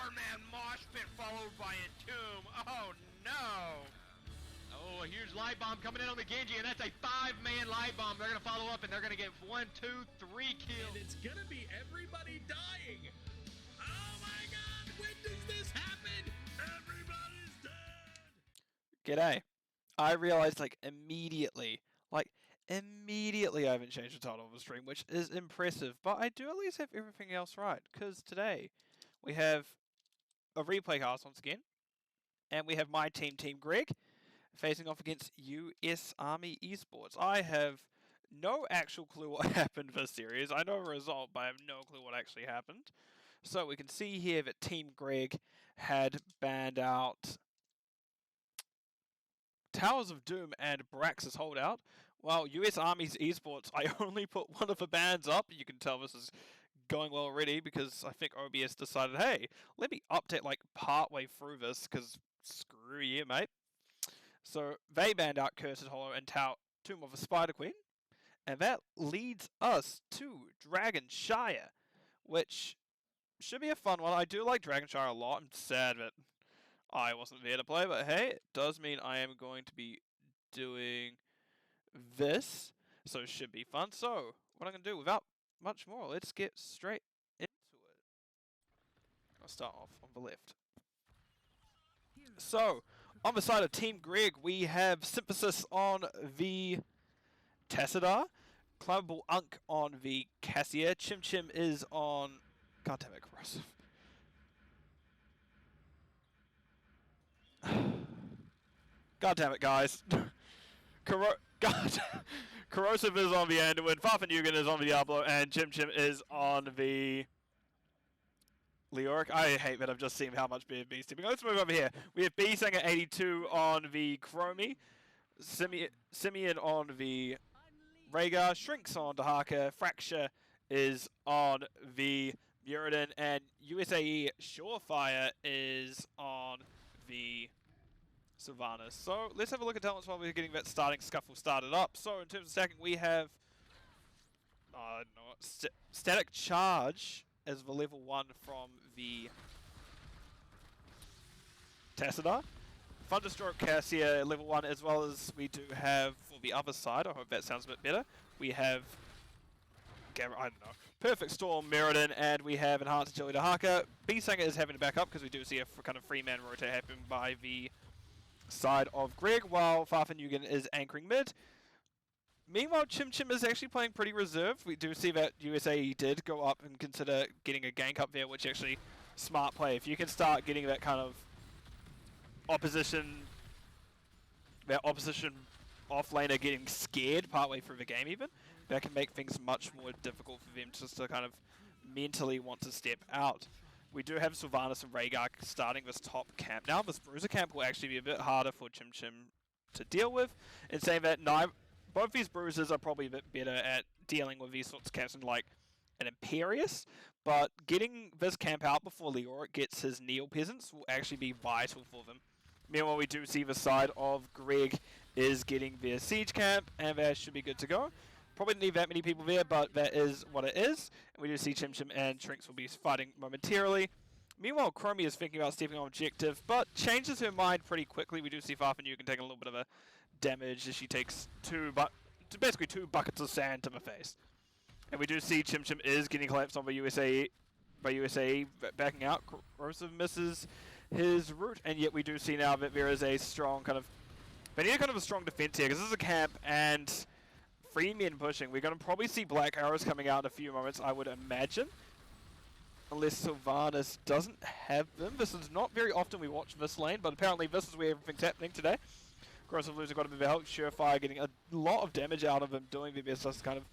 4-man mosh pit followed by a tomb. Oh no! Oh, a huge light bomb coming in on the Genji, and that's a 5-man light bomb. They're gonna follow up, and they're gonna get 1, 2, 3 kills. And it's gonna be everybody dying. Oh my God! When does this happen? Everybody's dead. G'day. I realized immediately I haven't changed the title of the stream, which is impressive, but I do at least have everything else right, because today we have a replay cast once again, and we have my team, Team Greg, facing off against US Army Esports. I have no actual clue what happened this series. I know a result, but I have no clue what actually happened. So we can see here that Team Greg had banned out Towers of Doom and Brax's Holdout, while US Army's Esports, I only put one of the bans up. You can tell this is going well already because I think OBS decided, hey, let me update partway through this because screw you, mate. So they banned out Cursed Hollow and Tomb of the Spider Queen, and that leads us to Dragonshire, which should be a fun one. I do like Dragonshire a lot. I'm sad that I wasn't there to play, but hey, it does mean I am going to be doing this, so it should be fun. So, what I'm going to do, without much more, let's get straight into it. I'll start off on the left. So, on the side of Team Greg, we have Synthesis on the Tassadar, Climbable Unk on the Cassia, Chim Chim is on... God damn it, Corrosive. God damn it, guys. Corrosive is on the Anduin, Farfanugan is on the Diablo, and Chim Chim is on the Leoric. I hate that I've just seen how much B's tipping. Let's move over here. We have B Sang at 82 on the Chromie, Simeon on the Rhaegar, Shrinks on Dahaka, Fracture is on the Muradin, and USAE Surefire is on the Sylvanas. So let's have a look at talents while we're getting that starting scuffle started up. So in terms of stacking, we have Static Charge as the level 1 from the Tassadar. Thunderstroke Cassia level 1, as well as we do have for the other side. I hope that sounds a bit better. We have Perfect Storm, Meriden, and we have Enhanced Agility Dahaka. B-Sanger is having to back up because we do see a kind of 3-man rotate happen by the side of Greg, while Farfanugan is anchoring mid. Meanwhile, Chim Chim is actually playing pretty reserved. We do see that USAE did go up and consider getting a gank up there, which actually smart play. If you can start getting that kind of opposition off-laner getting scared partway through the game even, that can make things much more difficult for them just to kind of mentally want to step out. We do have Sylvanas and Rhaegar starting this top camp now. This Bruiser camp will actually be a bit harder for Chim Chim to deal with. In saying that, both these Bruisers are probably a bit better at dealing with these sorts of camps than an Imperious, but getting this camp out before Leoric gets his Neo Peasants will actually be vital for them. Meanwhile, we do see the side of Greg is getting their Siege camp, and that should be good to go. Probably didn't need that many people there, but that is what it is. And we do see Chim Chim and Shrinks will be fighting momentarily. Meanwhile, Chromie is thinking about stepping on objective, but changes her mind pretty quickly. We do see Farfanugan taking a little bit of a damage as she takes basically two buckets of sand to the face. And we do see Chim Chim is getting collapsed on by USAE backing out. Corrosive misses his route, and yet we do see now that there is a strong they need a strong defense here, because this is a camp and 3 men pushing. We're going to probably see Black Arrows coming out in a few moments, I would imagine. Unless Sylvanas doesn't have them. This is not very often we watch this lane, but apparently this is where everything's happening today. Corrosive losing quite a bit of help. Surefire getting a lot of damage out of him, doing the best just to kind of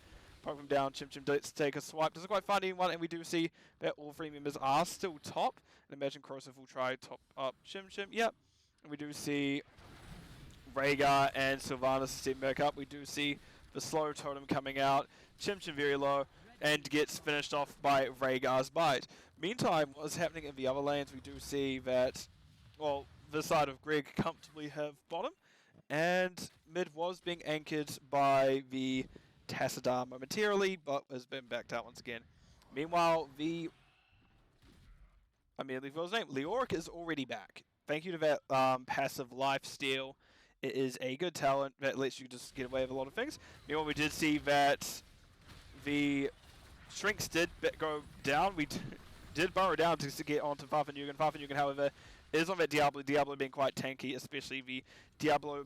poke him down. Chim Chim does take a swipe. Doesn't quite find anyone, and we do see that all 3 members are still top. And imagine Corrosive will try top up Chim Chim. Yep. And we do see Rhaegar and Sylvanas step back up. We do see the slow totem coming out. Chim Chim very low and gets finished off by Rhaegar's bite. Meantime, what's happening in the other lanes, we do see that, well, this side of Greg comfortably have bottom, and mid was being anchored by the Tassadar momentarily, but has been backed out once again. Meanwhile, the immediately for his name. Leoric is already back. Thank you to that passive lifesteal. It is a good talent that lets you just get away with a lot of things. Meanwhile, we did see that the Shrinks did go down. We did burrow down to get onto Farfanugan. Farfanugan, however, is on that Diablo. Diablo being quite tanky, especially the Diablo,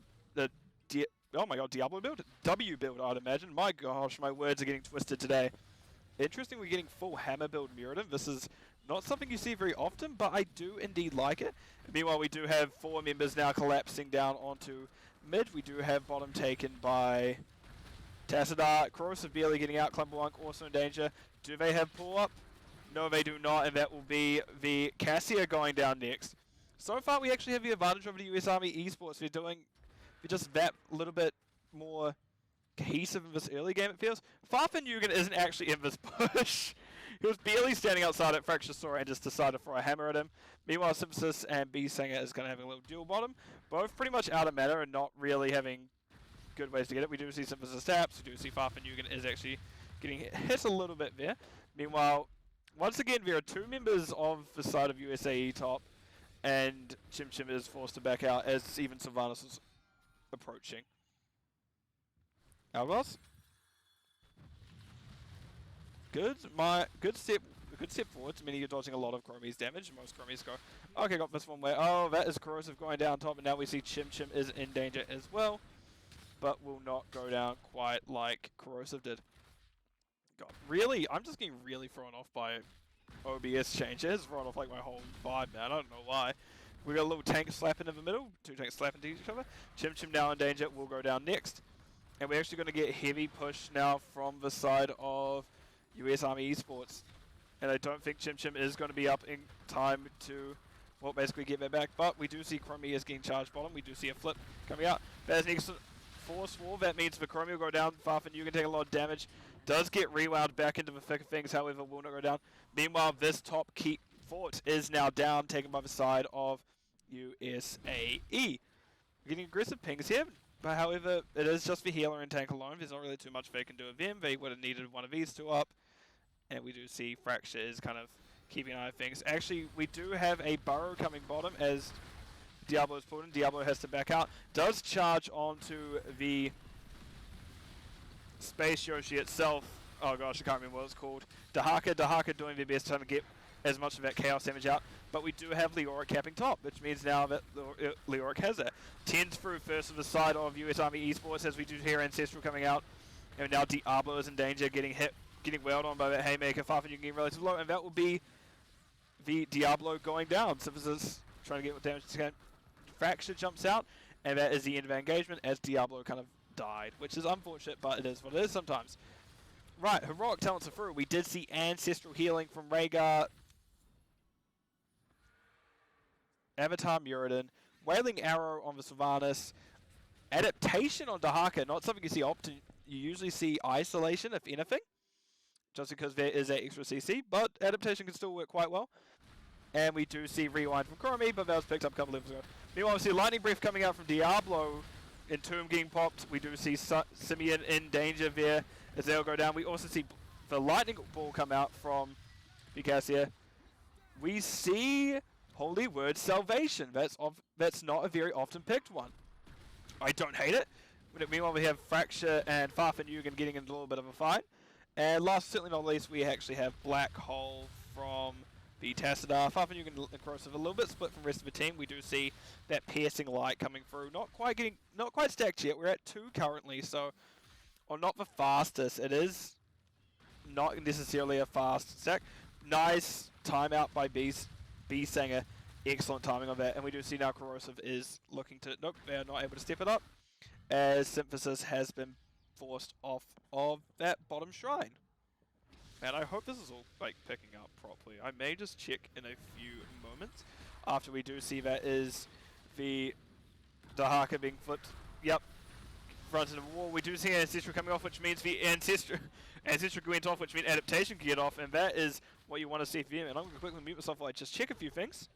oh my god, Diablo build? W build, I'd imagine. My gosh, my words are getting twisted today. Interesting, we're getting full hammer build Muradin. This is not something you see very often, but I do indeed like it. Meanwhile, we do have 4 members now collapsing down onto mid. We do have bottom taken by Tassadar. Corrosive barely getting out. Clumberwunk also in danger. Do they have pull up? No, they do not, and that will be the Cassia going down next. So far, we actually have the advantage over the US Army Esports. We're just that little bit more cohesive in this early game, it feels. Farfanugan isn't actually in this push. He was barely standing outside at Fracture Sora and just decided to throw a hammer at him. Meanwhile, Synthesis and B-Singer is going to have a little dual bottom. Both pretty much out of mana and not really having good ways to get it. We do see Synthesis taps. We do see Farfanugan is actually getting hit a little bit there. Meanwhile, once again, there are 2 members of the side of USAE top, and Chim Chim is forced to back out as even Sylvanas is approaching. Algos? Good step forward. Meaning you're dodging a lot of Chromie's damage. Most Chromies go, okay, got this one way. Oh, that is Corrosive going down top, and now we see Chim Chim is in danger as well, but will not go down quite like Corrosive did. God, really? I'm just getting really thrown off by OBS changes. Thrown off like my whole vibe, man. I don't know why. We got a little tank slapping in the middle. 2 tanks slapping to each other. Chim Chim now in danger. Will go down next. And we're actually going to get heavy push now from the side of US Army Esports. And I don't think Chim Chim is going to be up in time to, well, basically get that back. But we do see Chromie is getting charged bottom. We do see a flip coming out. There's an excellent force wall. That means the Chromie will go down. Farfanugan can take a lot of damage. Does get rewound back into the thick of things, however, will not go down. Meanwhile, this top key fort is now down, taken by the side of USAE. Getting aggressive pings here. But however, it is just the healer and tank alone. There's not really too much they can do with them. They would have needed one of these 2 up. And we do see Fracture is kind of keeping an eye on things. Actually, we do have a burrow coming bottom as Diablo is pulled in. Diablo has to back out. Does charge onto the Space Yoshi itself. Oh gosh, I can't remember what it's called. Dahaka doing their best trying to get as much of that chaos damage out. But we do have Leoric capping top, which means now that Leoric has it. 10 through first of the side of US Army Esports as we do hear Ancestral coming out. And now Diablo is in danger, getting hit, getting wailed on by that Haymaker. Farfanugan getting relatively low, and that will be the Diablo going down. Synthesis trying to get what damage he can. Fracture jumps out, and that is the end of our engagement as Diablo kind of died, which is unfortunate, but it is what it is sometimes. Right, heroic talents are through. We did see Ancestral healing from Rhaegar. Avatar Muradin, Wailing Arrow on the Sylvanas, Adaptation on Dahaka, not something you see often. You usually see Isolation, if anything, just because there is that extra CC, but Adaptation can still work quite well. And we do see Rewind from Chromie, but that was picked up a couple levels ago. Meanwhile, we see Lightning Breath coming out from Diablo, Entomb getting popped. We do see Simeon in danger there as they'll go down. We also see the Lightning Ball come out from Cassia. We see Holy Word Salvation. That's not a very often picked one. I don't hate it. Meanwhile, we have Fracture and Farfanugan getting in a little bit of a fight. And last, certainly not least, we actually have Black Hole from the Tassadar. Farfanugan and Corrosive a little bit split from the rest of the team. We do see that piercing light coming through. Not quite stacked yet. We're at 2 currently, so not the fastest. It is not necessarily a fast stack. Nice timeout by B-Sanger. Excellent timing on that. And we do see now Corrosive is looking to... Nope, they are not able to step it up, as Synthesis has been forced off of that bottom shrine. And I hope this is all picking up properly. I may just check in a few moments after we do see that is the Dahaka being flipped. Yep, front of the wall. We do see Ancestral coming off, which means the Ancestral went off, which means Adaptation can get off, and that is what you want to see for him. And I'm going to quickly mute myself while I just check a few things.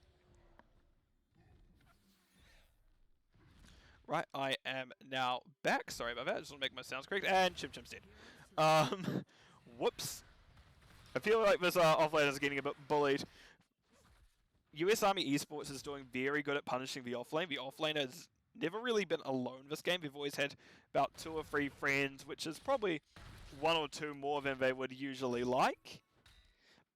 Right, I am now back. Sorry about that. I just want to make my sounds correct. And Chim Chim's dead. Whoops. I feel like this offlaner is getting a bit bullied. US Army Esports is doing very good at punishing the offlane. The offlane has never really been alone this game. They've always had about 2 or 3 friends, which is probably 1 or 2 more than they would usually like.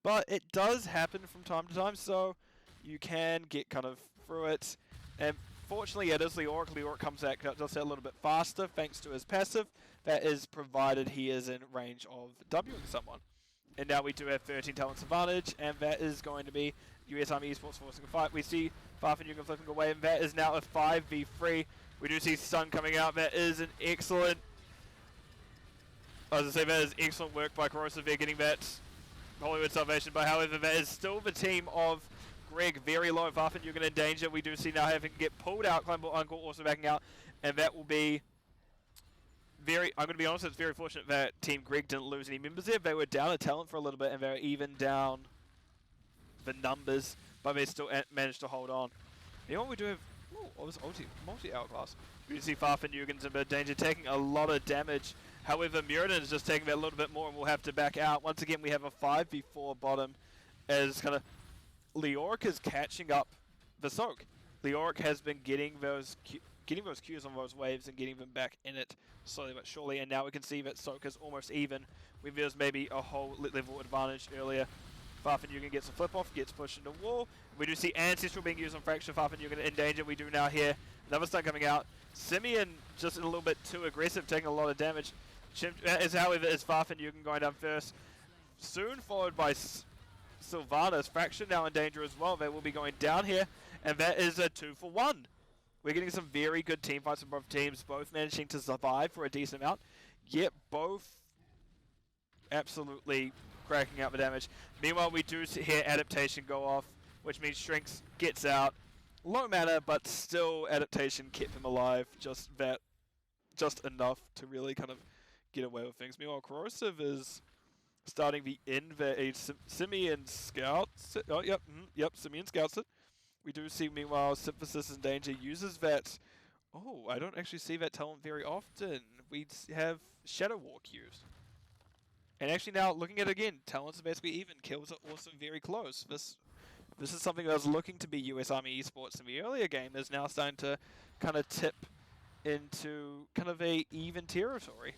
But it does happen from time to time, so you can get kind of through it. And fortunately, it is Leoric. Leoric comes out just a little bit faster thanks to his passive. That is provided he is in range of Wing someone. And now we do have 13 talents advantage, and that is going to be US Army Esports forcing a fight. We see Farfan flipping away, and that is now a 5v3. We do see Sun coming out. That is an excellent... As I say, that is excellent work by Corrosive there, getting that Hollywood salvation. But however, that is still the team of Greg very low. Farfan in danger. We do see now having to get pulled out. Climble Uncle also backing out, and that will be... I'm going to be honest, it's very fortunate that Team Greg didn't lose any members there. They were down a talent for a little bit, and they were even down the numbers, but they still managed to hold on. You know what we do have? Oh, it was multi-outclass. We see Farfan Yugen's in a bit of danger, taking a lot of damage. However, Muradin is just taking that a little bit more, and we'll have to back out. Once again, we have a 5v4 bottom, as kind of Leoric is catching up the Soak. Leoric has been getting those Qs on those waves and getting them back in it slowly but surely, and now we can see that Soak is almost even. There was maybe a whole level advantage earlier. Farfan Yugen gets a flip off, gets pushed into wall. We do see Ancestral being used on Fracture. Farfan Yugen in danger. We do now hear another stun coming out. Simeon just a little bit too aggressive, taking a lot of damage. However, is Farfan Yugen going down first. Soon followed by Sylvanas. Fracture now in danger as well. They will be going down here, and that is a 2-for-1. We're getting some very good team fights from both teams, both managing to survive for a decent amount, yet both absolutely cracking out the damage. Meanwhile, we do hear Adaptation go off, which means Shrinks gets out. Low mana, but still Adaptation kept him alive, just enough to really kind of get away with things. Meanwhile, Corrosive is starting the invade. Simeon scouts it. Oh, yep, Simeon scouts it. We do see, meanwhile, Synthesis in danger uses that. Oh, I don't actually see that talent very often. We have Shadow Walk used. And actually now, looking at it again, talents are basically even. Kills are also very close. This is something that was looking to be US Army Esports in the earlier game, is now starting to kind of tip into kind of a even territory.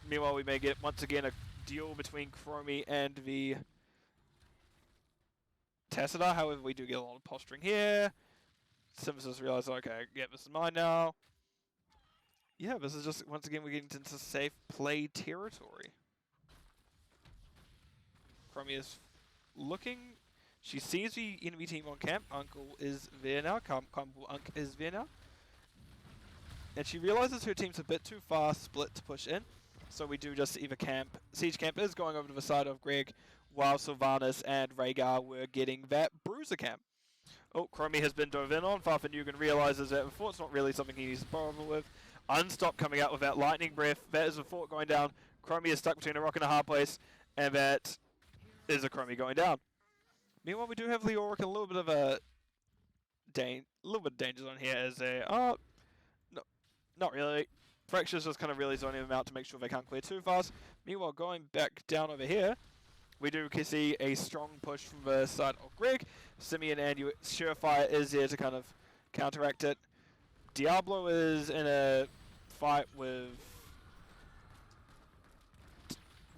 Meanwhile, we may get, once again, a duel between Chromie and the Tassadar. However, we do get a lot of posturing here. Synthesis realizes, okay, yeah, this is mine now. Yeah, this is just, once again, we're getting into safe play territory. Chromie is looking. She sees the enemy team on camp. Uncle is there now. Uncle is there now. And she realizes her team's a bit too far split to push in. So we do just either camp. Siege camp is going over to the side of Greg, while Sylvanas and Rhaegar were getting that bruiser camp. Oh, Chromie has been dove in on. Farfan Yugen realizes that before it's not really something he needs to bother with. Unstop coming out with that lightning breath. That is a fort going down. Chromie is stuck between a rock and a hard place, and that is a Chromie going down. Meanwhile, we do have Leoric a little bit of a danger zone here as a no, not really. Fracture's just kind of really zoning them out to make sure they can't clear too fast. Meanwhile, going back down over here, we do see a strong push from the side of Greg. Simeon and Surefire is there to kind of counteract it. Diablo is in a fight with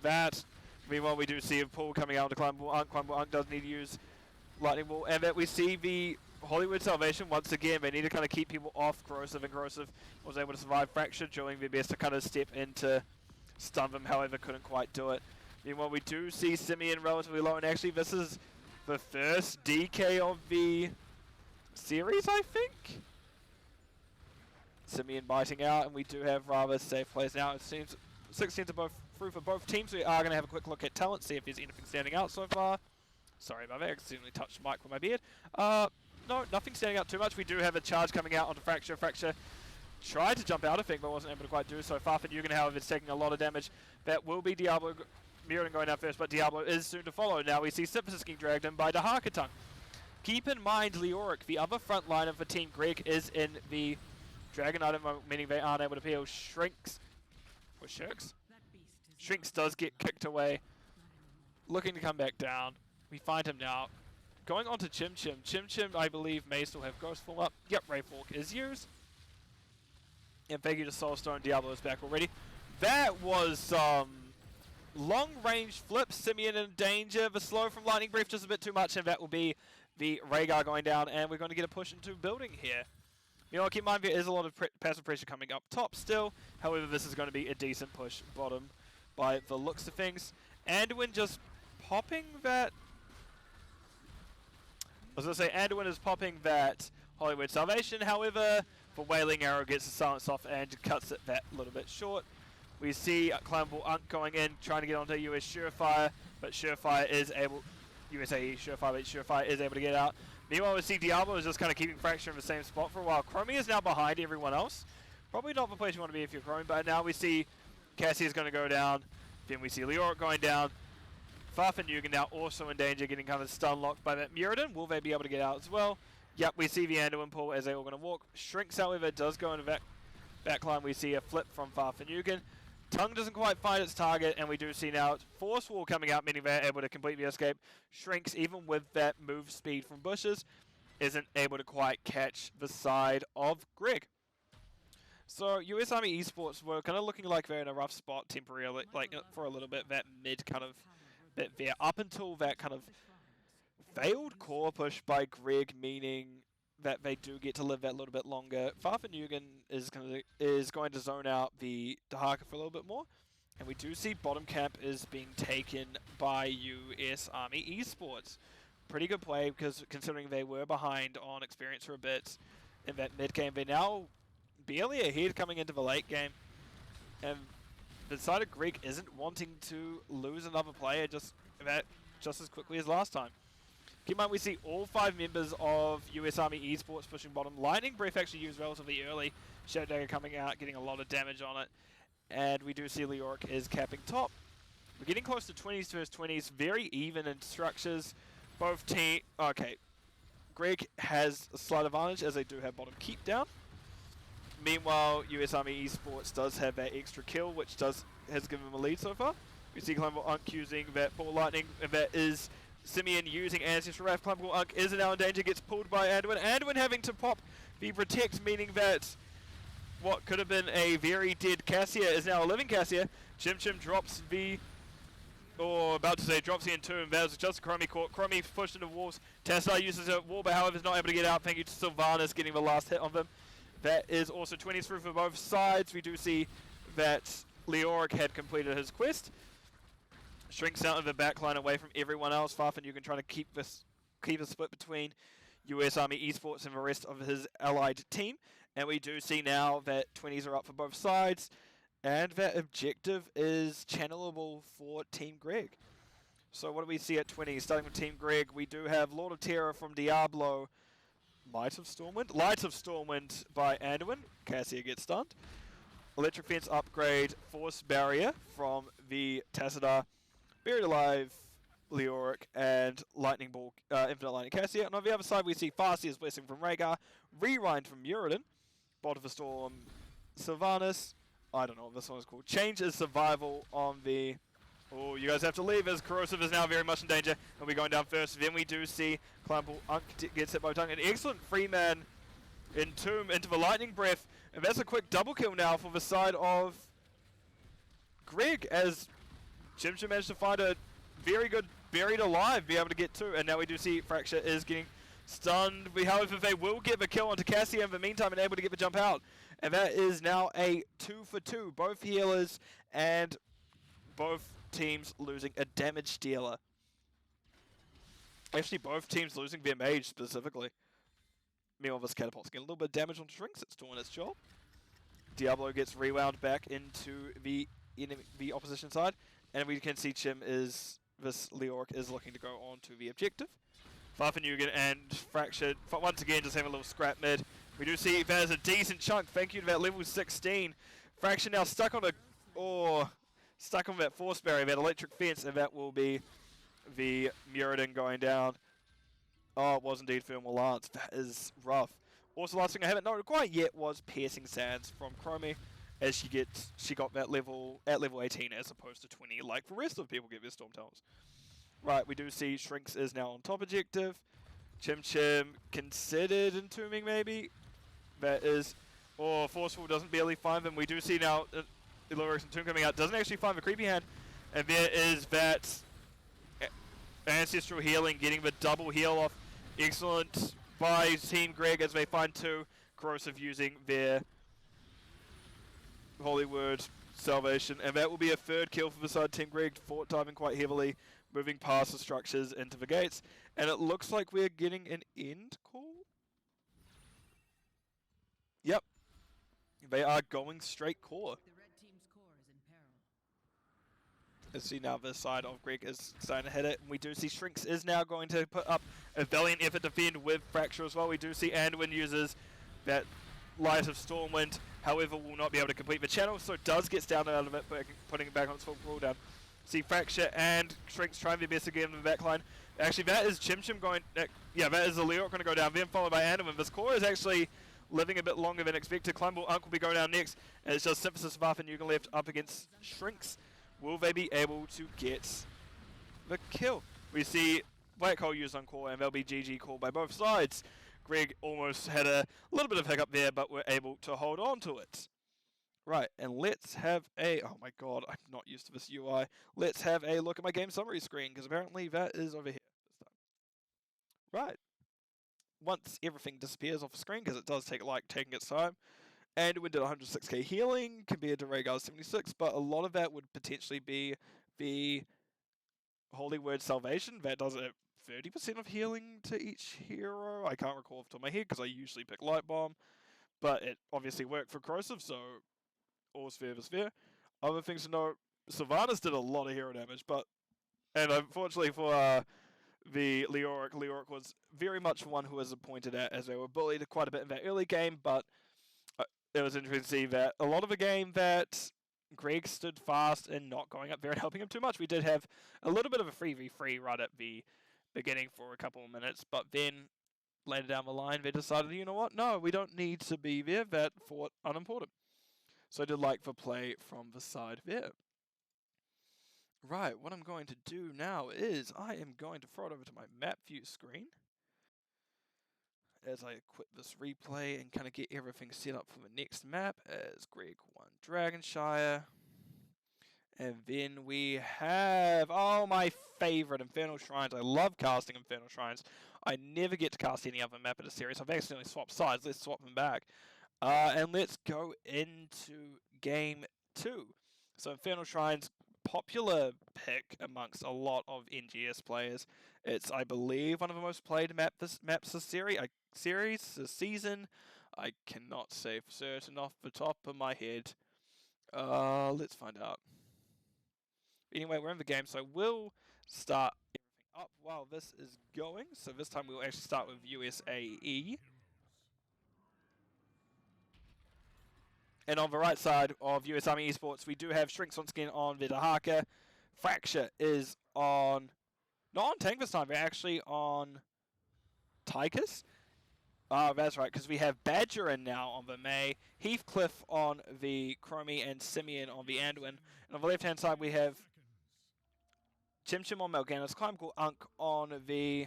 that. Meanwhile, we do see a pull coming out to Climbable Unk. Climbable Unk does need to use Lightning Ball. And that we see the Hollywood Salvation once again. They need to kind of keep people off Corrosive, and Corrosive was able to survive Fracture, doing their best to kind of step in to stun them, however, couldn't quite do it. Meanwhile, we do see Simeon relatively low, and actually this is the first DK of the series, I think? Simeon biting out, and we do have rather safe plays now. It seems 16s are both through for both teams. We are going to have a quick look at talent, see if there's anything standing out so far. Sorry about that, I accidentally touched the mic with my beard. No, nothing standing out too much. We do have a charge coming out onto Fracture. Fracture tried to jump out, I think, but wasn't able to quite do so. Farfan Yugen, however, is taking a lot of damage. That will be Diablo Muradin going out first, but Diablo is soon to follow. Now we see Synthesis getting dragged in by Dahakatung. Keep in mind, Leoric, the other front line of the team, Greg, is in the Dragon item, meaning they aren't able to peel. Shrinks. Or Shirks? Shrinks does get kicked away. Looking to come back down. We find him now. Going on to Chim Chim. Chim Chim, I believe, may still have Ghost Form up. Yep, Ray Fork is used. And thank you to Soulstone. Diablo is back already. That was long-range flip. Simeon in danger. The slow from Lightning Brief just a bit too much, and that will be the Rhaegar going down, and we're going to get a push into building here. You know, keep in mind there is a lot of passive pressure coming up top still. However, this is going to be a decent push bottom by the looks of things. Anduin just popping that... I was going to say Anduin is popping that Hollywood Salvation. However, the Wailing Arrow gets the silence off and cuts it that little bit short. We see Climbable Unk going in, trying to get onto US Surefire, but Surefire is able... USAE Surefire, but Surefire is able to get out. Meanwhile, we see Diablo is just kind of keeping Fracture in the same spot for a while. Chromie is now behind everyone else. Probably not the place you want to be if you're Chromie, but now we see Cassie is going to go down. Then we see Leoric going down. Farfanugan now also in danger, getting kind of stun locked by that Muradin. Will they be able to get out as well? Yep, we see the Anduin pull as they're all going to walk. Shrinks, however, does go into backline. We see a flip from Farfanugan. Tongue doesn't quite find its target, and we do see now Force Wall coming out, meaning they're able to complete the escape. Shrinks, even with that move speed from Bushes, isn't able to quite catch the side of Greg. So US Army Esports were kind of looking like they're in a rough spot temporarily, like for a little bit, that mid kind of bit there, up until that kind of failed core push by Greg, meaning that they do get to live that little bit longer. Farfanugan is going to zone out the Dahaka for a little bit more. And we do see bottom camp is being taken by US Army Esports. Pretty good play, because considering they were behind on experience for a bit in that mid game, they're now barely ahead coming into the late game. And the side of Greg isn't wanting to lose another player just as quickly as last time. Keep in mind, we see all 5 members of US Army Esports pushing bottom. Lightning Breath actually used relatively early. Shadow Dagger coming out, getting a lot of damage on it. And we do see Leoric is capping top. We're getting close to 20s versus 20s. Very even in structures. Both team... Okay. Greg has a slight advantage as they do have bottom keep down. Meanwhile, US Army Esports does have that extra kill, which has given them a lead so far. We see Climbable Unk using that Ball Lightning, and that is... Simeon using Ancestral Wrath. Climbable Unk is now in danger, gets pulled by Anduin. Anduin having to pop the Protect, meaning that what could have been a very dead Cassia is now a living Cassia. Chim Chim drops the... drops the Entomb. That was just Chromie caught. Chromie pushed into walls. Tesla uses a wall, but however is not able to get out. Thank you to Sylvanas getting the last hit on them. That is also 20s through for both sides. We do see that Leoric had completed his quest. Shrinks out of the backline away from everyone else. Farfanugan trying to keep a split between US Army Esports and the rest of his allied team. And we do see now that 20s are up for both sides. And that objective is channelable for Team Greg. So what do we see at 20s? Starting with Team Greg, we do have Lord of Terror from Diablo. Light of Stormwind by Anduin. Cassia gets stunned. Electric Fence upgrade. Force Barrier from the Tassadar. Buried Alive, Leoric, and Lightning Ball, Infinite Lightning Cassia. And on the other side, we see Farseer's Blessing from Rhaegar, Rewind from Muradin, Bolt of the Storm, Sylvanas. I don't know what this one is called. Change is Survival on the... Oh, you guys have to leave as Corrosive is now very much in danger. And we're going down first. Then we do see Climbable Unk gets hit by Tongue. An excellent Freeman Entomb into the Lightning Breath. And that's a quick double kill now for the side of Greg, as Chim Chim managed to find a very good Buried Alive, be able to get to, and now we do see Fracture is getting stunned. However, they will get the kill onto Cassia in the meantime and able to get the jump out. And that is now a 2 for 2. Both healers and both teams losing a damage dealer. Actually, both teams losing their mage specifically. Meanwhile, this catapult's getting a little bit of damage on Shrinks. It's doing its job. Diablo gets rewound back into the opposition side. And we can see this Leoric is looking to go on to the objective. Farfanugan and Fracture, once again, just having a little scrap mid. We do see there's a decent chunk. Thank you to that level 16. Fracture now stuck on that Force Barrier, that Electric Fence, and that will be the Muradin going down. Oh, it was indeed Thermal Lance. That is rough. Also, last thing I haven't noted quite yet was Piercing Sands from Chromie, as she got that level at level 18 as opposed to 20, like the rest of the people get their Storm Towers. Right, we do see Shrinks is now on top objective. Chim Chim considered entombing maybe. That is, or Forceful doesn't barely find them. We do see now Ilorix and Tomb coming out. Doesn't actually find the creepy hand. And there is that Ancestral Healing getting the double heal off. Excellent by Team Greg as they find two. Corrosive using their Holy Word Salvation. And that will be a third kill for the side. Team Greg fort diving quite heavily, moving past the structures into the gates. And it looks like we're getting an end call. Yep. They are going straight core. The red team's core is in peril. Let's see now the side of Greg is starting to hit it. And we do see Shrinks is now going to put up a valiant effort to defend with Fracture as well. We do see Anduin uses that Light of Stormwind, however will not be able to complete the channel, so does get down out of it, putting it back on its full cooldown. See Fracture and Shrinks trying their best again in the backline. Actually, that is Chim Chim going, yeah, that is the Leorc going to go down, then followed by Anduin. This core is actually living a bit longer than expected. Climbable Unk will be going down next, and it's just Synthesis, Vath, and Yugen left up against Shrinks. Will they be able to get the kill? We see Black Hole used on core, and they'll be GG call by both sides. Greg almost had a little bit of hiccup there, but we're able to hold on to it. Right, and let's have a, oh my god, I'm not used to this UI. Let's have a look at my game summary screen, because apparently that is over here this time. Right. Once everything disappears off the screen, because it does take taking its time. And we did 106k healing compared to Rhaegar's 76, but a lot of that would potentially be the Holy Word Salvation. That does a 30% of healing to each hero. I can't recall off the top of my head because I usually pick Light Bomb, but it obviously worked for Corrosive, so all's fair is fair. Other things to note, Sylvanas did a lot of hero damage, and unfortunately for the Leoric was very much one who was pointed at as they were bullied quite a bit in that early game, but it was interesting to see that a lot of the game that Greg stood fast and not going up there and helping him too much. We did have a little bit of a 3v3 right at the beginning for a couple of minutes, but then later down the line they decided, you know what, no, we don't need to be there, that fought unimportant. So I did like the play from the side there. Right, what I'm going to do now is I am going to throw it over to my map view screen as I equip this replay and kind of get everything set up for the next map as Greg won Dragonshire. And then we have, oh, my favorite, Infernal Shrines. I love casting Infernal Shrines. I never get to cast any other map in a series. I've accidentally swapped sides. Let's swap them back. And let's go into game 2. So Infernal Shrines, popular pick amongst a lot of NGS players. It's, I believe, one of the most played maps this season. I cannot say for certain off the top of my head. Let's find out. Anyway, we're in the game, so we'll start everything up while this is going. So this time we'll actually start with USAE. And on the right side of US Army Esports, we do have Shrinks once again on Vidahaka. Fracture is on, not on Tank this time, they're actually on Tychus. That's right, because we have Badger in now on the May, Heathcliff on the Chromie, and Simeon on the Anduin. And on the left-hand side, we have Chim Chim on Mal'Ganis, Climbable Unk on the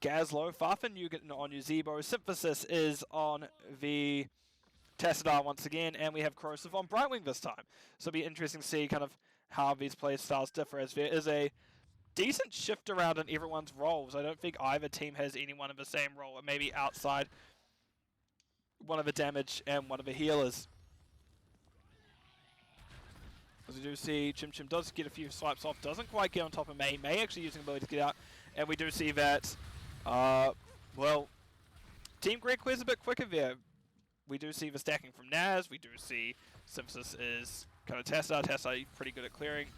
Gazlo, Farfin Yugen on Uzebo, Synthesis is on the Tassadar once again, and we have Corrosive on Brightwing this time. So it'll be interesting to see kind of how these play styles differ, as there is a decent shift around in everyone's roles. I don't think either team has anyone in the same role, or maybe outside one of the damage and one of the healers. As we do see, Chim Chim does get a few swipes off, doesn't quite get on top of May. May actually using ability to get out, and we do see that, well, Team Greg clears a bit quicker there. We do see the stacking from Naz, we do see Synthesis is kind of Tessa pretty good at clearing.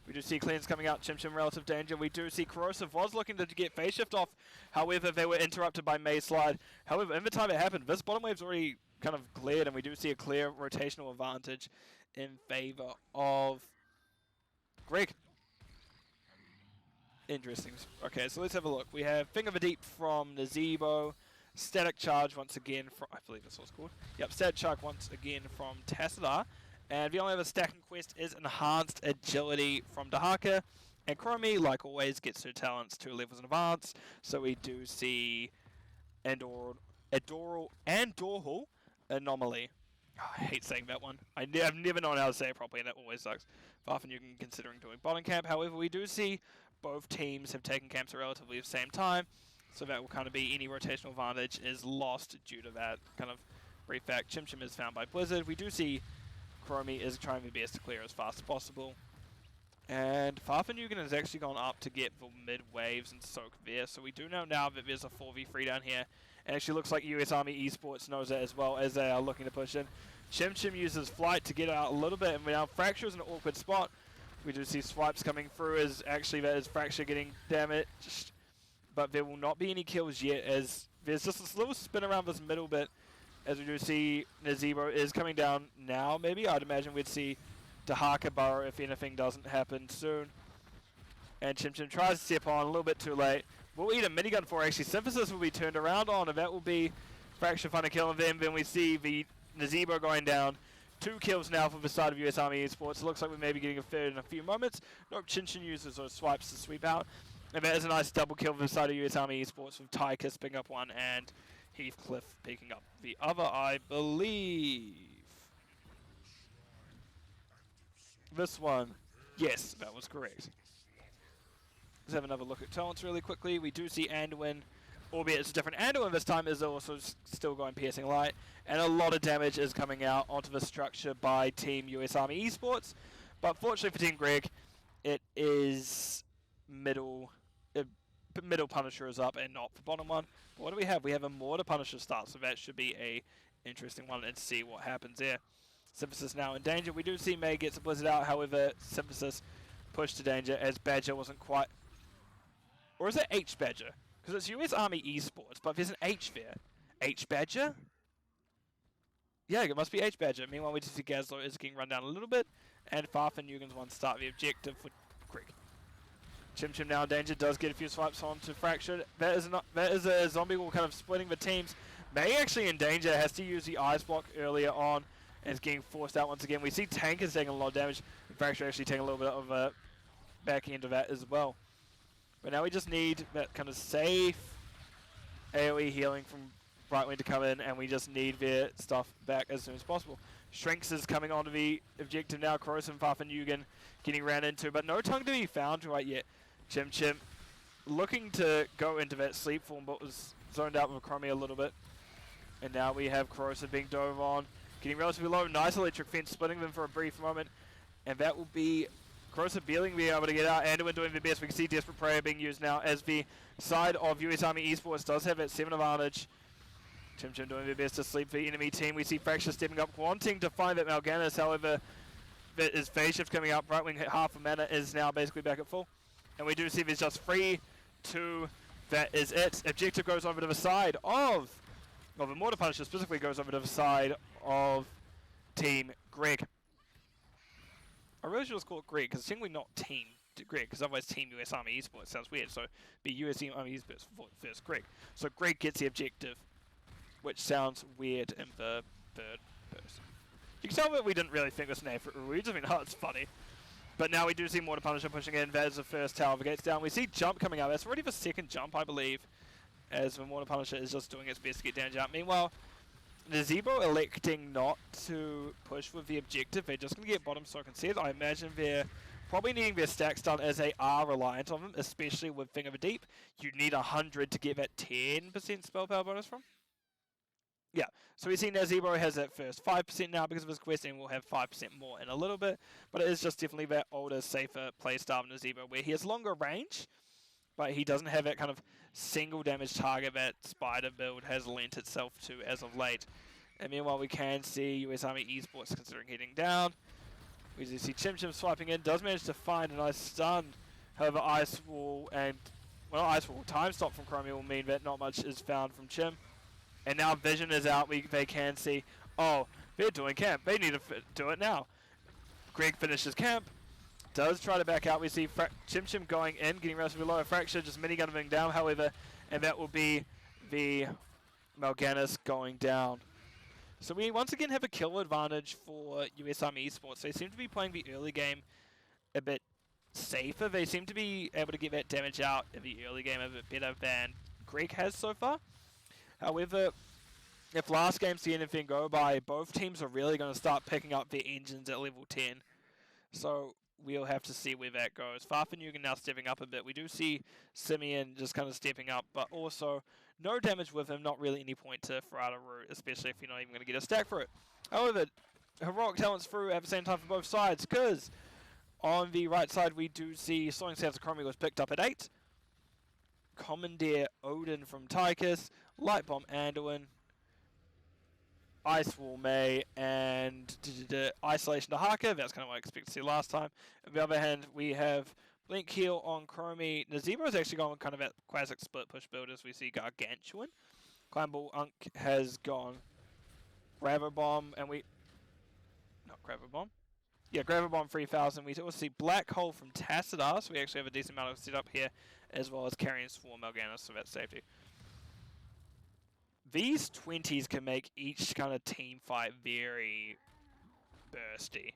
We do see cleans coming out, Chim Chim relative danger. We do see Corrosive was looking to get phase shift off, however they were interrupted by May's slide. However, in the time it happened, this bottom wave's already kind of cleared, and we do see a clear rotational advantage in favor of Greg. Interesting. Okay, so let's have a look. We have Finger of the Deep from Nazebo, Static Charge once again from, I believe that's what it's called. Yep, Static Charge once again from Tassadar. And the only other stacking quest is Enhanced Agility from Dahaka. And Chromie, like always, gets her talents 2 levels in advance. So we do see Adoral Anomaly. Oh, I hate saying that one. I've never known how to say it properly, and it always sucks. Farfenugan considering doing bottom camp. However, we do see both teams have taken camps at relatively the same time, so that will kind of be any rotational advantage is lost due to that kind of brief fact. Chim Chim is found by Blizzard. We do see Chromie is trying their best to clear as fast as possible. And Farfenugan has actually gone up to get the mid waves and soak there, so we do know now that there's a 4v3 down here. And actually looks like US Army Esports knows that as well, as they are looking to push in. Chim Chim uses Flight to get out a little bit, and now Fracture is in an awkward spot. We do see swipes coming through, as actually that is Fracture getting damaged. But there will not be any kills yet, as there's just this little spin around this middle bit. As we do see Nazebo is coming down now, maybe. I'd imagine we'd see Dahaka burrow if anything doesn't happen soon. And Chim Chim tries to step on a little bit too late. We'll eat a minigun for actually. Synthesis will be turned around on, and that will be Fracture find a kill on them. Then we see the Nazebo going down. 2 kills now for the side of US Army Esports. It looks like we may be getting a third in a few moments. Nope, Chin Chin uses those swipes to sweep out. And that is a nice double kill for the side of US Army Esports, with Tychus picking up one and Heathcliff picking up the other, I believe. This one. Yes, that was correct. Let's have another look at talents really quickly. We do see Anduin, albeit it's different. Anduin this time is also still going Piercing Light, and a lot of damage is coming out onto the structure by Team US Army Esports. But fortunately for Team Greg, it is middle Punisher is up and not for bottom one. But what do we have? We have a Mortar Punisher start, so that should be a interesting one, and see what happens there. Synthesis now in danger. We do see May gets a Blizzard out, however, Synthesis pushed to danger as Badger wasn't quite... Or is it H Badger? Because it's US Army Esports, but there's an H there. H Badger? Yeah, it must be H Badger. Meanwhile, we just see Gazlo is getting run down a little bit, and Farfenugan's one start the objective for Crick. Chim Chim now in danger, does get a few swipes onto Fracture. That is a zombie wall kind of splitting the teams. May actually in danger, has to use the ice block earlier on, and is getting forced out once again. We see Tank is taking a lot of damage, and Fracture actually taking a little bit of a back end of that as well. But now we just need that kind of safe AoE healing from Brightwing to come in, and we just need their stuff back as soon as possible. Shrinks is coming onto the objective now. Corrosive and Farfenugan getting ran into, but no tongue to be found right yet. Chim Chim looking to go into that sleep form, but was zoned out with Chromie a little bit. And now we have Corrosive being dove on, getting relatively low. Nice electric fence, splitting them for a brief moment. And that will be Corrosive being able to get out. Anduin doing the best. We can see Desperate Prayer being used now as the side of US Army Esports does have that 7 advantage. Chim Chim doing their best to sleep the enemy team. We see Fracture stepping up, wanting to find that Mal'Ganis. However, that is phase shift coming out. Brightwing hit half a mana, is now basically back at full. And we do see there's just 3, 2, that is it. Objective goes over to the side of... Well, the Mortar Punisher specifically goes over to the side of Team Greg. I really should just call it Greg, because it's technically not Team Greg, because otherwise Team US Army Esports sounds weird. So be US Army Esports first Greg. So Greg gets the objective, which sounds weird in the third person. You can tell that we didn't really think this name for we just mean, oh, it's funny. But now we do see Mortar Punisher pushing in. That is the first tower of the gates down. We see Jump coming out. That's already the second jump, I believe, as the Mortar Punisher is just doing its best to get damage out. Meanwhile, Nazebo electing not to push with the objective. They're just going to get bottom soak instead. I imagine they're probably needing their stacks done, as they are reliant on them, especially with Thing of a Deep. You need 100 to get that 10% spell power bonus from. Yeah, so we see Nazebo has that first 5% now because of his quest, and we'll have 5% more in a little bit. But it is just definitely that older, safer playstyle of Nazebo, where he has longer range, but he doesn't have that kind of single damage target that Spider build has lent itself to as of late. And meanwhile, we can see US Army Esports considering heading down. We do see Chim Chim swiping in, does manage to find a nice stun. However, Ice Wall and, well, Ice Wall, Time Stop from Chromie will mean that not much is found from Chim. And now Vision is out, they can see, oh, they're doing camp. They need to do it now. Greg finishes camp, does try to back out. We see Chim Chim going in, getting relatively low. Fracture just minigunning down, however, and that will be the Mal'Ganis going down. So we once again have a kill advantage for US Army Esports. They seem to be playing the early game a bit safer. They seem to be able to get that damage out in the early game a bit better than Greg has so far. However, if last game see anything go by, both teams are really going to start picking up their engines at level 10. So we'll have to see where that goes. Farfanugan now stepping up a bit. We do see Simeon just kind of stepping up, but also no damage with him. Not really any point to Ferrata Root, especially if you're not even going to get a stack for it. However, heroic talents through at the same time for both sides, because on the right side we do see Soaring Sands of Chromie was picked up at 8. Commandeer Odin from Tychus, Light Bomb Anduin, Ice Wall May, and Isolation to Haka. That's kind of what I expected to see last time. On the other hand, we have Blink Heal on Chromie. Nazebo's actually gone kind of at classic split push build as we see Gargantuan. Climball Unk has gone Graver Bomb, and we... Not Graver Bomb. Yeah, Graver Bomb 3000. We also see Black Hole from Tassadar, so we actually have a decent amount of setup here, as well as Carrion Swarm Mal'Ganis, so that's safety. These 20s can make each kind of team fight very bursty.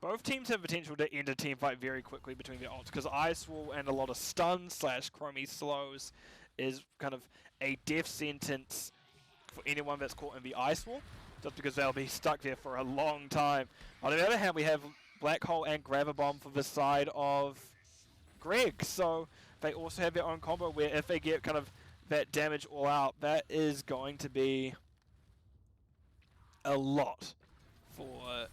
Both teams have potential to end a team fight very quickly between their ults, because Ice Wall and a lot of stuns / Chromie slows is kind of a death sentence for anyone that's caught in the Ice Wall, just because they'll be stuck there for a long time. On the other hand, we have Black Hole and Graver Bomb for the side of Greg, so they also have their own combo where if they get kind of that damage all out, that is going to be a lot for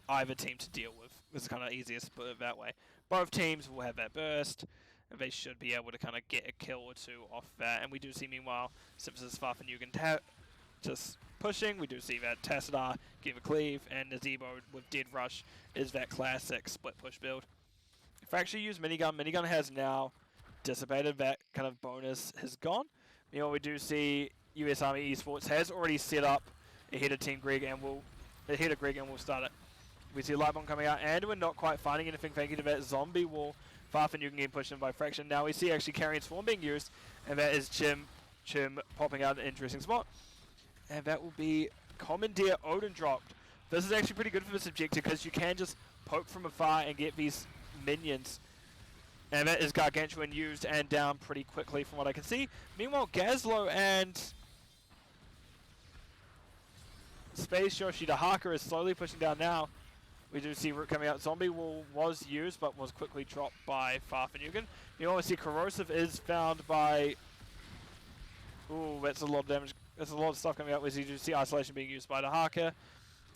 either team to deal with. It's kind of easiest to put it that way. Both teams will have that burst, and they should be able to kind of get a kill or two off that. And we do see, meanwhile, Simpsons, Farfanugan just pushing. We do see that Tassadar give a cleave, and Nazebo with Dead Rush is that classic split push build. If I actually use Minigun, Minigun has now dissipated. That kind of bonus has gone. Meanwhile, we do see US Army Esports has already set up ahead of Team Greg and will start it. We see Lightbomb coming out, and we're not quite finding anything thank you to that zombie wall. Farfanugan getting pushed in by Fraction. Now we see actually Carrion Swarm being used, and that is Chim popping out an interesting spot. And that will be Commandeer Odin dropped. This is actually pretty good for this objective because you can just poke from afar and get these minions. And that is Gargantuan used and down pretty quickly from what I can see. Meanwhile, Gazlo and Space Yoshida Haka is slowly pushing down now. We do see Root coming out. Zombie Wall was used but was quickly dropped by Farfanugan. You also see Corrosive is found by... Ooh, that's a lot of damage. There's a lot of stuff coming out. We do see Isolation being used by the Haka.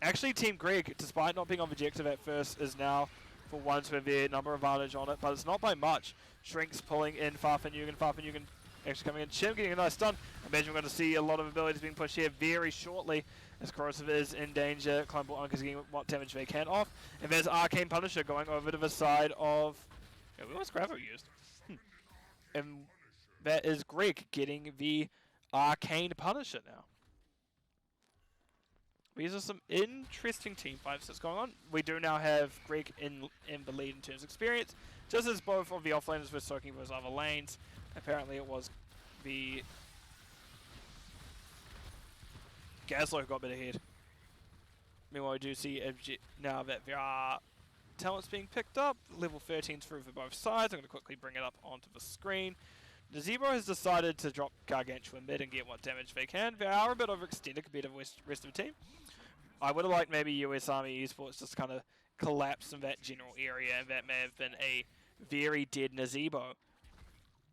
Actually, Team Greg, despite not being on objective at first, is now for once with their number advantage on it, but it's not by much. Shrink's pulling in Farfanugan. Farfanugan actually coming in. Chim getting a nice stun. I imagine we're going to see a lot of abilities being pushed here very shortly as Corrosive is in danger. Climball Unk is getting what damage they can off. And there's Arcane Punisher going over to the side of... Yeah, what's Gravo used? And that is Greg getting the Arcane Punisher now. These are some interesting team fights that's going on. We do now have Greg in the lead in terms of experience, just as both of the offlaners were soaking those other lanes. Apparently it was the Gazlo who got a bit ahead. Meanwhile, we do see now that there are talents being picked up. Level 13 through for both sides. I'm going to quickly bring it up onto the screen. The Zebra has decided to drop Gargantuan mid and get what damage they can. They are a bit overextended compared to the rest of the team. I would have liked maybe US Army Esports just kind of collapse in that general area, and that may have been a very dead Nazebo.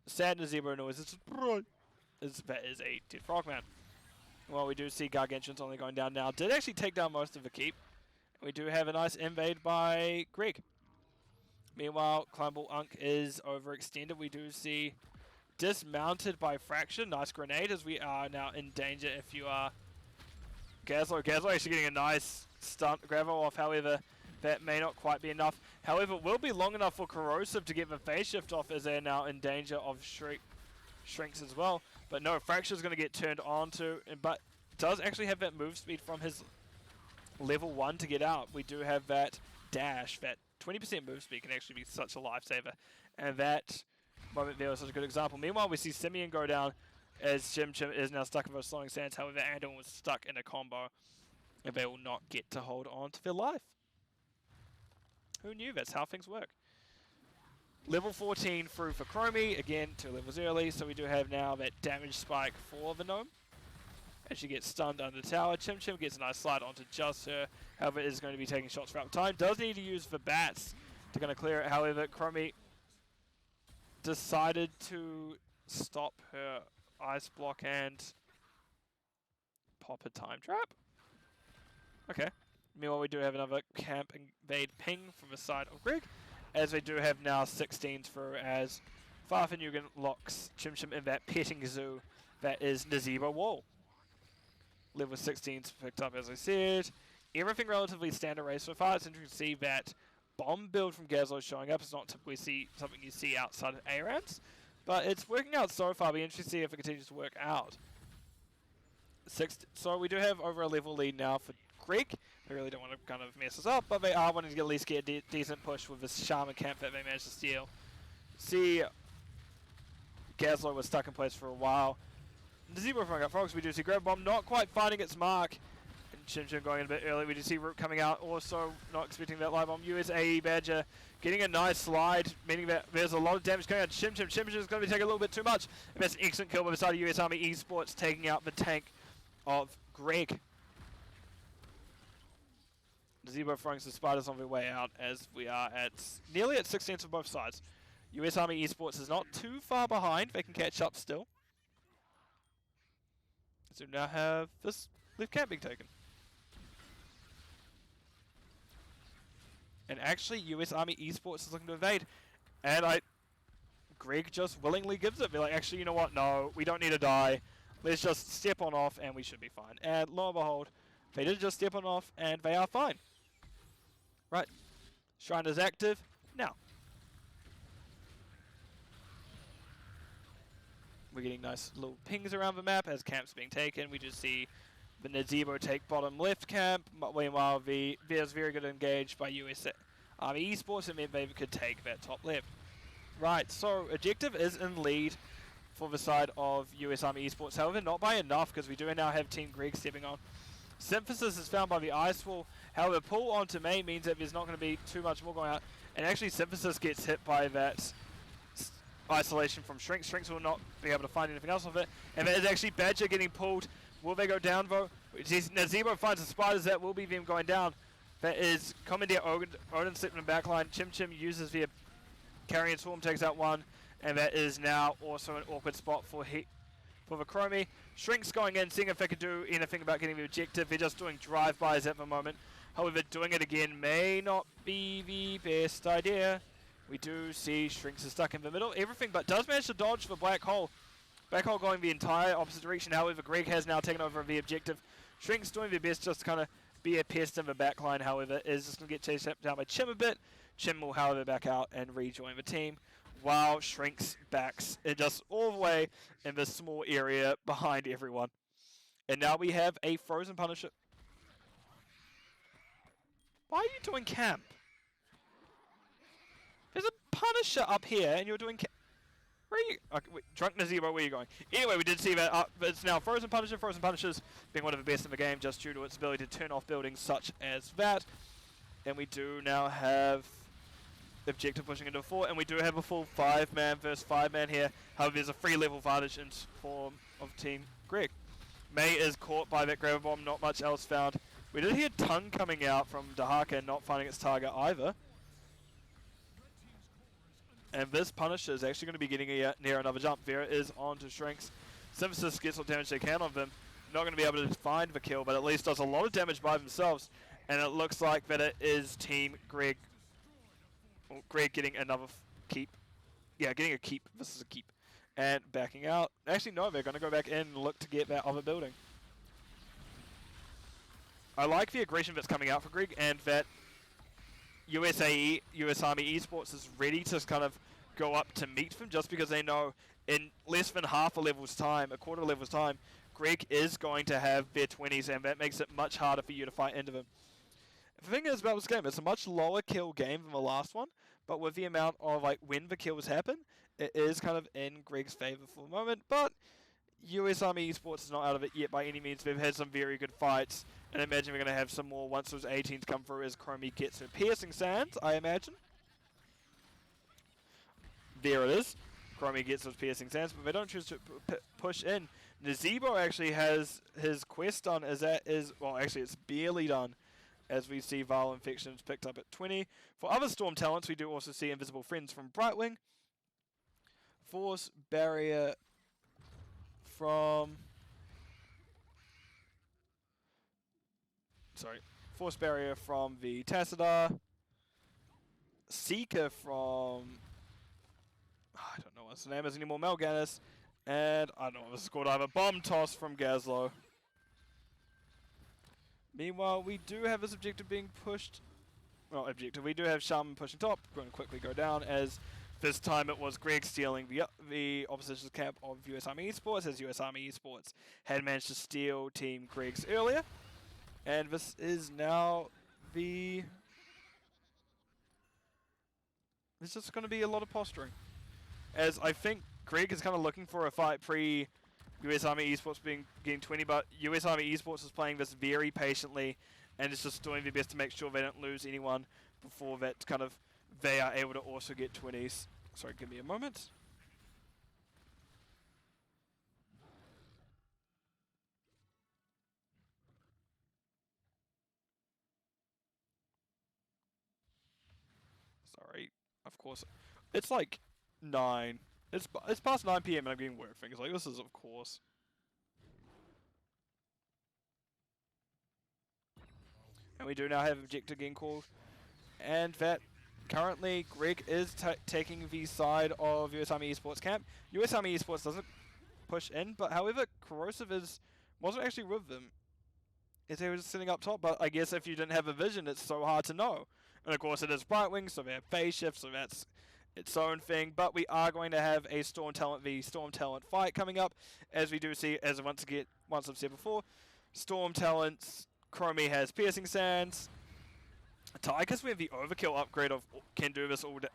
Sad Nazebo noise. That is a dead Frogman. Well, we do see Gargantuan's only going down now. Did actually take down most of the keep. We do have a nice invade by Greg. Meanwhile, Climball Unk is overextended. We do see dismounted by Fraction. Nice grenade as we are now in danger if you are Gazlo. Gazlo actually getting a nice stunt Gravel off, however, that may not quite be enough. However, it will be long enough for Corrosive to get the phase shift off as they're now in danger of shrinks as well. But no, Fracture's going to get turned on to, but does actually have that move speed from his level 1 to get out. We do have that dash, that 20% move speed can actually be such a lifesaver. And that moment there was such a good example. Meanwhile, we see Simeon go down as Chim is now stuck in those slowing sands. However, Andon was stuck in a combo and they will not get to hold on to their life. Who knew? That's how things work. Level 14 through for Chromie, again 2 levels early, so we do have now that damage spike for the gnome. As she gets stunned under the tower, Chim Chim gets a nice slide onto just her, however is going to be taking shots throughout time. Does need to use the bats to kind of clear it, however Chromie decided to stop her ice block and pop a time trap. Okay. Meanwhile, we do have another camp invade ping from the side of Greg, as we do have now 16s through as Farfanugan locks Chim Chim in that petting zoo that is Nazebo Wall. Level 16s picked up, as I said. Everything relatively standard race so far. It's interesting to see that bomb build from Gazlo showing up. It's not typically something you see outside of ARAMs, but it's working out so far. Be interesting to see if it continues to work out. So we do have over a level lead now for Greg. They really don't want to kind of mess us up, but they are wanting to at least get a decent push with this Shaman camp that they managed to steal. See, Gazlo was stuck in place for a while. Nazebo throwing up frogs. We do see Grab Bomb not quite finding its mark. And Chim Chim going in a bit early. We do see Root coming out. Also not expecting that live bomb. USAE Badger getting a nice slide, meaning that there's a lot of damage going on. Chim Chim is going to be taking a little bit too much. And that's an excellent kill by the side of US Army Esports, taking out the tank of Greg. Nazebo throwing some spiders on their way out as we are at nearly at 16th of both sides. US Army Esports is not too far behind. They can catch up still. So now have this live camp being taken. And actually, US Army Esports is looking to evade. And Greg just willingly gives it. Be like, actually, you know what? No, we don't need to die. Let's just step on off and we should be fine. And lo and behold, they did just step on off and they are fine. Right. Shrine is active now. We're getting nice little pings around the map as camps being taken. We just see the Nazebo take bottom left camp. Meanwhile, there's very good engaged by US Army Esports, and meant they could take that top left. Right, so objective is in lead for the side of US Army Esports. However, not by enough, because we do now have Team Greg stepping on. Synthesis is found by the ice wall. However, pull onto main means that there's not going to be too much more going out. And actually, Synthesis gets hit by that isolation from Shrinks. Shrinks will not be able to find anything else of it. And that is actually Badger getting pulled. Will they go down, though? Nazebo finds the spiders. That will be them going down. That is Commandeer Odin slipping in the backline. Chim Chim uses the Carrion Swarm, takes out one. And that is now also an awkward spot for the Chromie. Shrinks going in, seeing if they can do anything about getting the objective. They're just doing drive-bys at the moment. However, doing it again may not be the best idea. We do see Shrinks is stuck in the middle. Everything but does manage to dodge the Black Hole. Black Hole going the entire opposite direction. However, Greg has now taken over the objective. Shrinks doing their best just to kind of be a pest in the backline, however, is just going to get chased down by Chim a bit. Chim will, however, back out and rejoin the team, while Shrinks backs just all the way in this small area behind everyone. And now we have a Frozen Punisher. Why are you doing camp? There's a Punisher up here, and you're doing camp. Where are you? Okay, wait, Drunk Nazebo, where are you going? Anyway, we did see that it's now Frozen Punisher. Frozen Punisher's being one of the best in the game just due to its ability to turn off buildings such as that. And we do now have objective pushing into 4, and we do have a full 5-man versus 5-man here. However, there's a 3-level advantage in form of Team Greg. May is caught by that grabber bomb, not much else found. We did hear tongue coming out from Dahaka and not finding its target either. And this Punisher is actually going to be getting near another jump. Vera is on to Shrinks. Synthesis gets what damage they can on them. Not going to be able to find the kill, but at least does a lot of damage by themselves. And it looks like that it is Team Greg. Well, Greg getting another keep. Yeah, getting a keep. This is a keep. And backing out. Actually, no, they're going to go back in and look to get that other building. I like the aggression that's coming out for Greg, and that US Army Esports is ready to kind of go up to meet them, just because they know in less than half a level's time, a quarter level's time, Greg is going to have their 20s, and that makes it much harder for you to fight into them. The thing is about this game, it's a much lower kill game than the last one, but with the amount of when the kills happen, it is kind of in Greg's favor for the moment. But US Army Esports is not out of it yet by any means. They've had some very good fights, and I imagine we're going to have some more once those 18s come through as Chromie gets her piercing sands, I imagine. There it is. Chromie gets those piercing sands, but they don't choose to push in. Nazebo actually has his quest done, well, actually it's barely done, as we see Viral Infections picked up at 20. For other Storm talents, we do also see Invisible Friends from Brightwing. Force Barrier from... Force Barrier from the Tassadar. Seeker from... I don't know what his name is anymore, Mal'Ganis. And I don't know what this is called either. Bomb Toss from Gazlo. Meanwhile, we do have this objective being pushed. Well, objective. We do have Shaman pushing top. Going to quickly go down as this time it was Greg stealing the opposition's camp of US Army Esports, as US Army Esports had managed to steal Team Greg's earlier. And this is now the... There's just going to be a lot of posturing. As I think Greg is kind of looking for a fight pre-US Army Esports getting 20, but US Army Esports is playing this very patiently and is just doing their best to make sure they don't lose anyone before that they are able to also get 20s. Sorry, give me a moment. Sorry, of course. It's like 9. It's past 9 PM and I'm getting weird things like this is of course. And we do now have objective getting called. And that currently Greg is taking the side of US Army Esports camp. US Army Esports doesn't push in, but however, Corrosive wasn't actually with them. He was sitting up top, but I guess if you didn't have a vision, it's so hard to know. And of course it is Brightwing, so they have phase shift, so that's its own thing. But we are going to have a Storm Talent v Storm Talent fight coming up, as we do see, as once I've said before, Storm Talents, Chromie has Piercing Sands. Tigers we have the Overkill upgrade of can do this all day,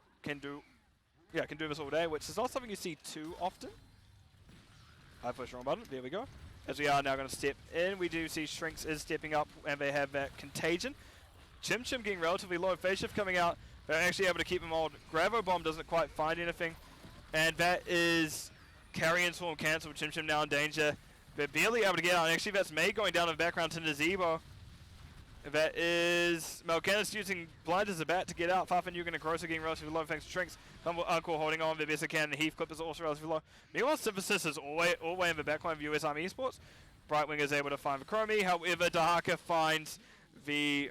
which is not something you see too often. I pushed the wrong button, there we go. As we are now going to step in, we do see Shrinks is stepping up and they have that Contagion. Chim Chim getting relatively low, phase shift coming out. They're actually able to keep him on. Gravo Bomb doesn't quite find anything. And that is Carrion Swarm cancelled. Chim Chim now in danger. They're barely able to get out. And actually that's May going down in the background to Nazebo. That is Mal'Ganis using Blind as a bat to get out. Farfanugan and Grosser getting relatively low thanks to Shrinks. Humble Uncle holding on the best they can. And Heathcliff is also relatively low. Meanwhile, Synthesis is all the way in the backline of US Army Esports. Brightwing is able to find the Chromie. However, Dahaka finds the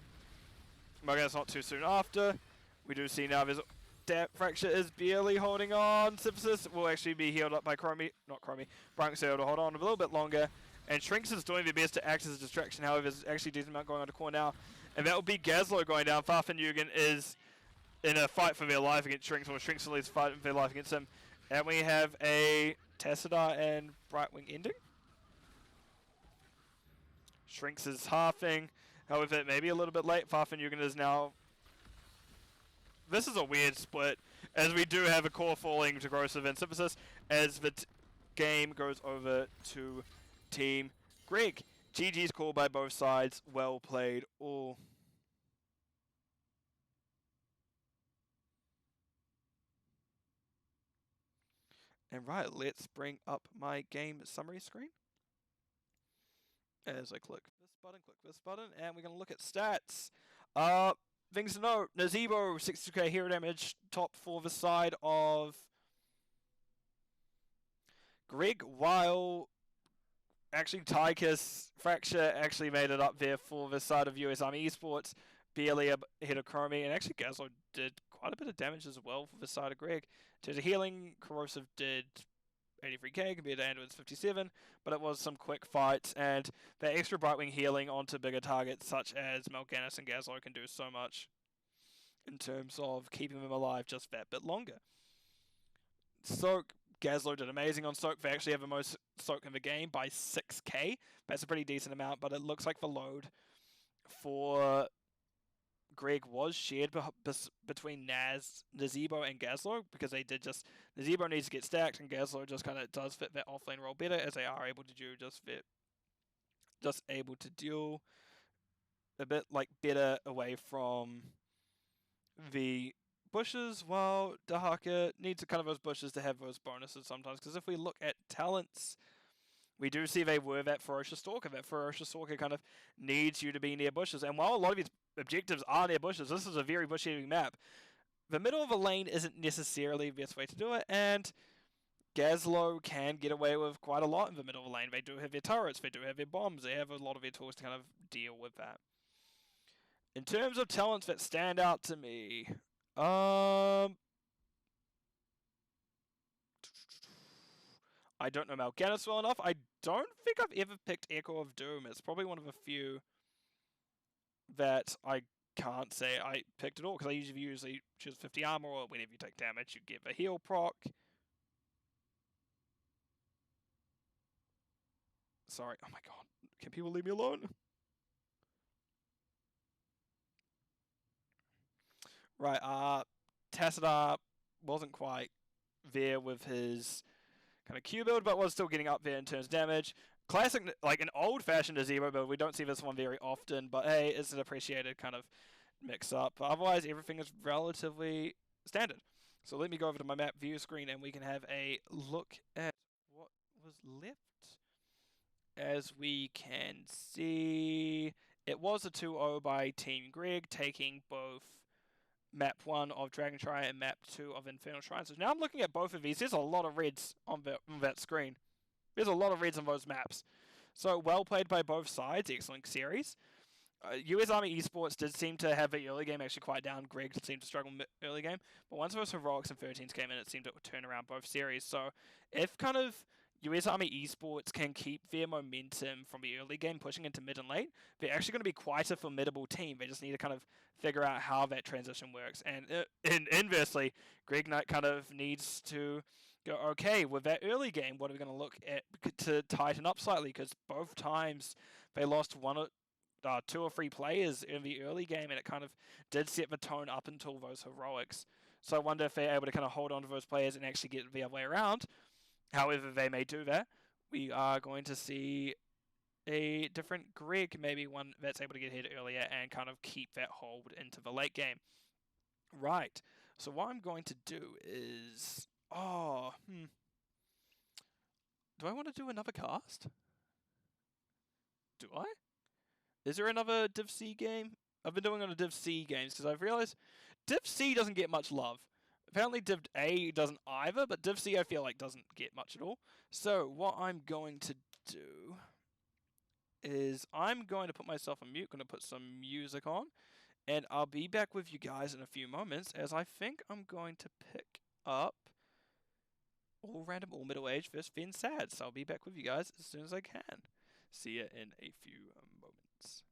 Mal'Ganis not too soon after. We do see now there's Fracture is barely holding on. Synthesis will actually be healed up by Chromie. Not Chromie. Brightwing's able to hold on a little bit longer. And Shrinks is doing their best to act as a distraction. However, there's actually a decent amount going on the core now. And that will be Gazlo going down. Farfanugan is in a fight for their life against Shrinks, or Shrinks at least fighting for their life against him. And we have a Tassadar and Brightwing ending. Shrinks is halving. However, it may be a little bit late. Farfanugan is now... This is a weird split, as we do have a core falling to Corrosive and Synthesis, as the game goes over to Team Greg. GG's call by both sides. Well played all. And right, let's bring up my game summary screen. As I click this button, and we're going to look at stats. Things to note, Nazebo, 62k hero damage, top for the side of Greg, while actually Tychus Fracture actually made it up there for the side of US Army Esports, barely ahead of Chromie, and actually Gazlo did quite a bit of damage as well for the side of Greg. In terms of healing, Corrosive did 83k compared to Andwin's 57, but it was some quick fights, and that extra Brightwing healing onto bigger targets such as Mal'Ganis and Gazlo can do so much in terms of keeping them alive just that bit longer. Soak, Gazlo did amazing on Soak. They actually have the most Soak in the game by 6k. That's a pretty decent amount, but it looks like the load for Greg was shared between Nazebo and Gazlo, because they did just... Nazebo needs to get stacked, and Gazlo just kind of does fit that offlane role better, as they are able to do just able to deal a bit better away from the bushes, while Dahaka needs kind of those bushes to have those bonuses sometimes, because if we look at talents, we do see they were that Ferocious Stalker. That Ferocious Stalker kind of needs you to be near bushes, and while a lot of his objectives are near bushes, this is a very bush-heavy map. The middle of a lane isn't necessarily the best way to do it, and Gazlo can get away with quite a lot in the middle of the lane. They do have their turrets, they do have their bombs, they have a lot of their tools to kind of deal with that. In terms of talents that stand out to me, I don't know Mal'Ganis well enough. I don't think I've ever picked Echo of Doom. It's probably one of the few that I can't say I picked at all, because I usually choose 50 armor, or whenever you take damage, you get a heal proc. Sorry. Oh my god. Can people leave me alone? Right, Tassadar wasn't quite there with his kind of Q build, but was still getting up there in terms of damage. Classic, like an old-fashioned Zero build. We don't see this one very often, but hey, it's an appreciated kind of mix-up. But otherwise, everything is relatively standard. So let me go over to my map view screen, and we can have a look at what was left. As we can see, it was a 2-0 by Team Greg, taking both Map 1 of Dragon Shrine and Map 2 of Infernal Shrine. So now I'm looking at both of these. There's a lot of reds on that screen. There's a lot of reds on those maps. So well played by both sides. Excellent series. US Army Esports did seem to have the early game actually quite down. Greg seemed to struggle early game. But once those Heroics and 13s came in, it seemed to turn around both series. So if kind of US Army Esports can keep their momentum from the early game pushing into mid and late, they're actually going to be quite a formidable team. They just need to kind of figure out how that transition works. And inversely, Greg Knight kind of needs to go, okay, with that early game, what are we going to look at to tighten up slightly? Because both times they lost 2 or 3 players in the early game, and it kind of did set the tone up until those Heroics. So I wonder if they're able to kind of hold on to those players and actually get the other way around. However they may do that, we are going to see a different Greg, maybe one that's able to get hit earlier and kind of keep that hold into the late game. Right, so what I'm going to do is... Do I want to do another cast? Do I? Is there another Div C game? I've been doing on a Div C games because I've realized Div C doesn't get much love. Apparently Div A doesn't either, but Div C I feel like doesn't get much at all. So what I'm going to do is I'm going to put myself on mute, going to put some music on, and I'll be back with you guys in a few moments, as I think I'm going to pick up All Random All Middle Age vs Fen Sad. So I'll be back with you guys as soon as I can. See you in a few moments.